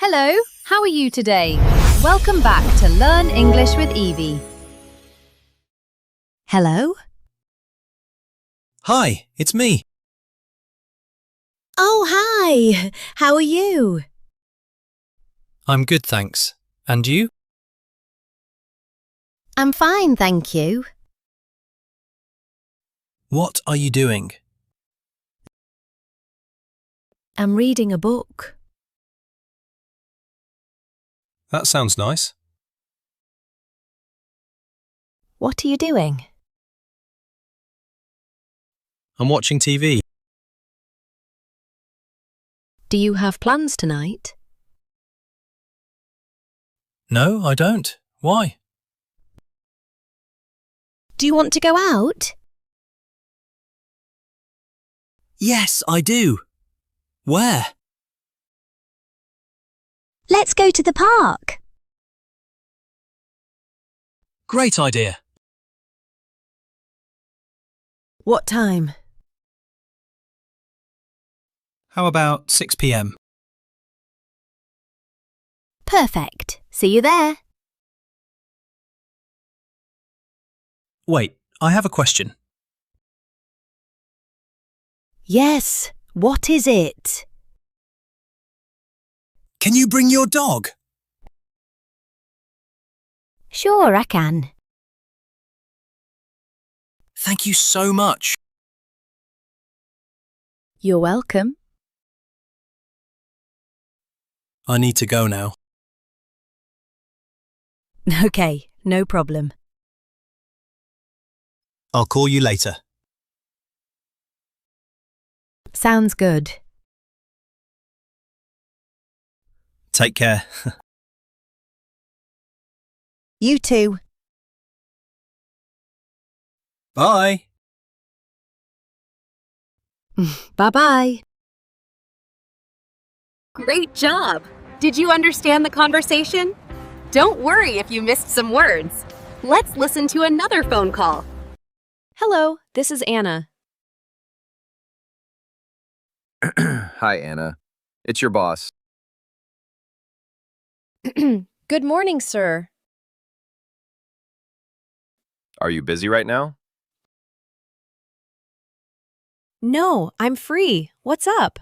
Hello, how are you today? Welcome back to Learn English with Evie. Hello? Hi, it's me. Oh, hi. How are you? I'm good, thanks. And you? I'm fine, thank you. What are you doing? I'm reading a book. That sounds nice. What are you doing? I'm watching TV. Do you have plans tonight? No, I don't. Why? Do you want to go out? Yes, I do. Where? Let's go to the park. Great idea. What time? How about 6 p.m? Perfect. See you there. Wait, I have a question. Yes. What is it? Can you bring your dog? Sure, I can. Thank you so much. You're welcome. I need to go now. Okay, no problem. I'll call you later. Sounds good. Take care. You too. Bye. Bye-bye. Great job! Did you understand the conversation? Don't worry if you missed some words. Let's listen to another phone call. Hello, this is Anna. Hi, Anna. It's your boss. Good morning, sir. Are you busy right now? No, I'm free. What's up?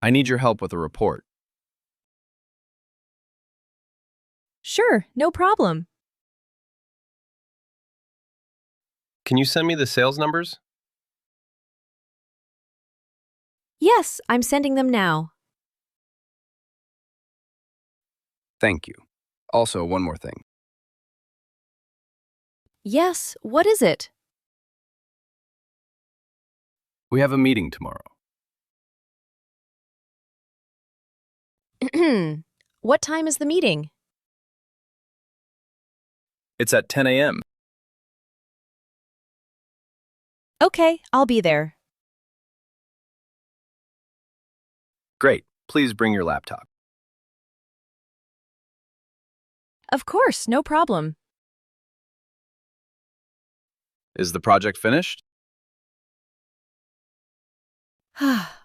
I need your help with a report. Sure, no problem. Can you send me the sales numbers? Yes, I'm sending them now. Thank you. Also, one more thing. Yes, what is it? We have a meeting tomorrow. What time is the meeting? It's at 10 a.m. Okay, I'll be there. Great. Please bring your laptop. Of course, no problem. Is the project finished?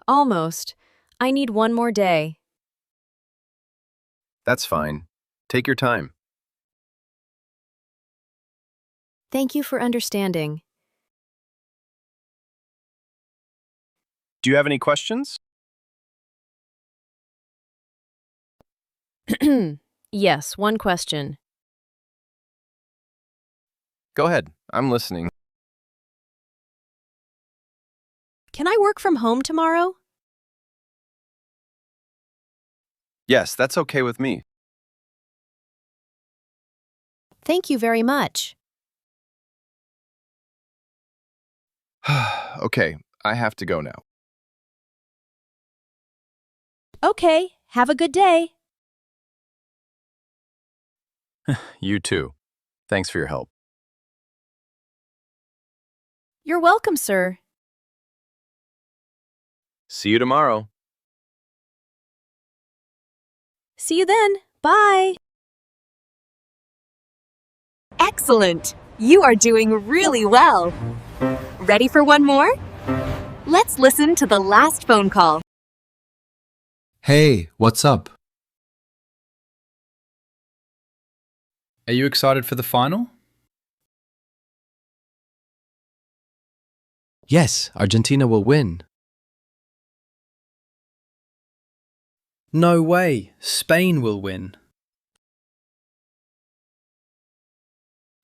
Almost. I need one more day. That's fine. Take your time. Thank you for understanding. Do you have any questions? Yes, one question. Go ahead. I'm listening. Can I work from home tomorrow? Yes, that's okay with me. Thank you very much. Okay, I have to go now. Okay, have a good day. You too. Thanks for your help. You're welcome, sir. See you tomorrow. See you then. Bye. Excellent! You are doing really well. Ready for one more? Let's listen to the last phone call. Hey, what's up? Are you excited for the final? Yes, Argentina will win. No way, Spain will win.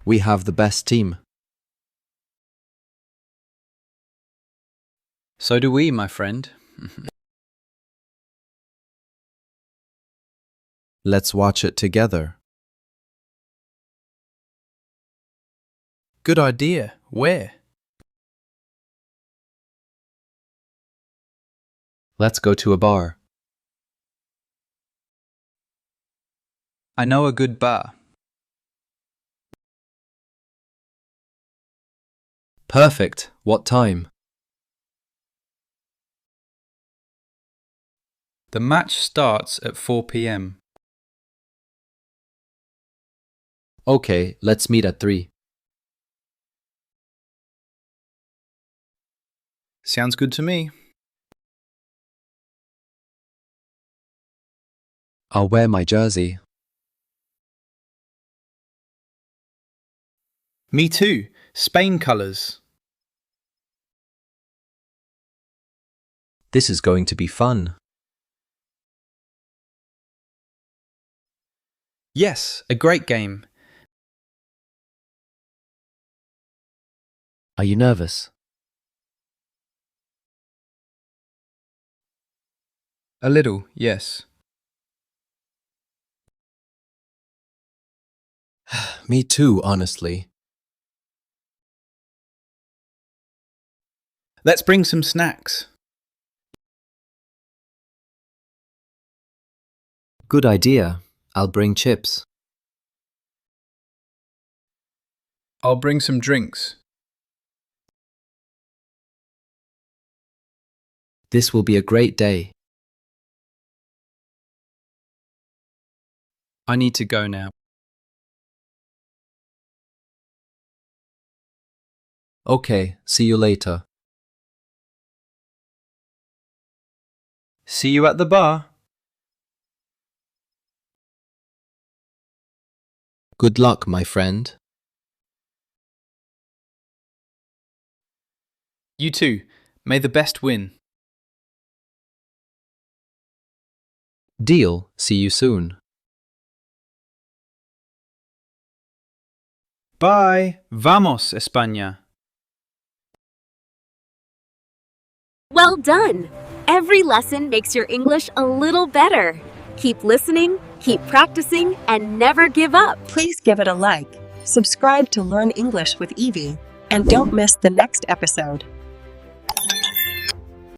We have the best team. So do we, my friend. Let's watch it together. Good idea. Where? Let's go to a bar. I know a good bar. Perfect. What time? The match starts at 4 p.m. Okay, let's meet at 3. Sounds good to me. I'll wear my jersey. Me too. Spain colours. This is going to be fun. Yes, a great game. Are you nervous? A little, yes. Me too, honestly. Let's bring some snacks. Good idea. I'll bring chips. I'll bring some drinks. This will be a great day. I need to go now. Okay, see you later. See you at the bar. Good luck, my friend. You too. May the best win. Deal. See you soon. Bye. Vamos, España. Well done! Every lesson makes your English a little better. Keep listening, keep practicing, and never give up. Please give it a like, subscribe to Learn English with Evie, and don't miss the next episode.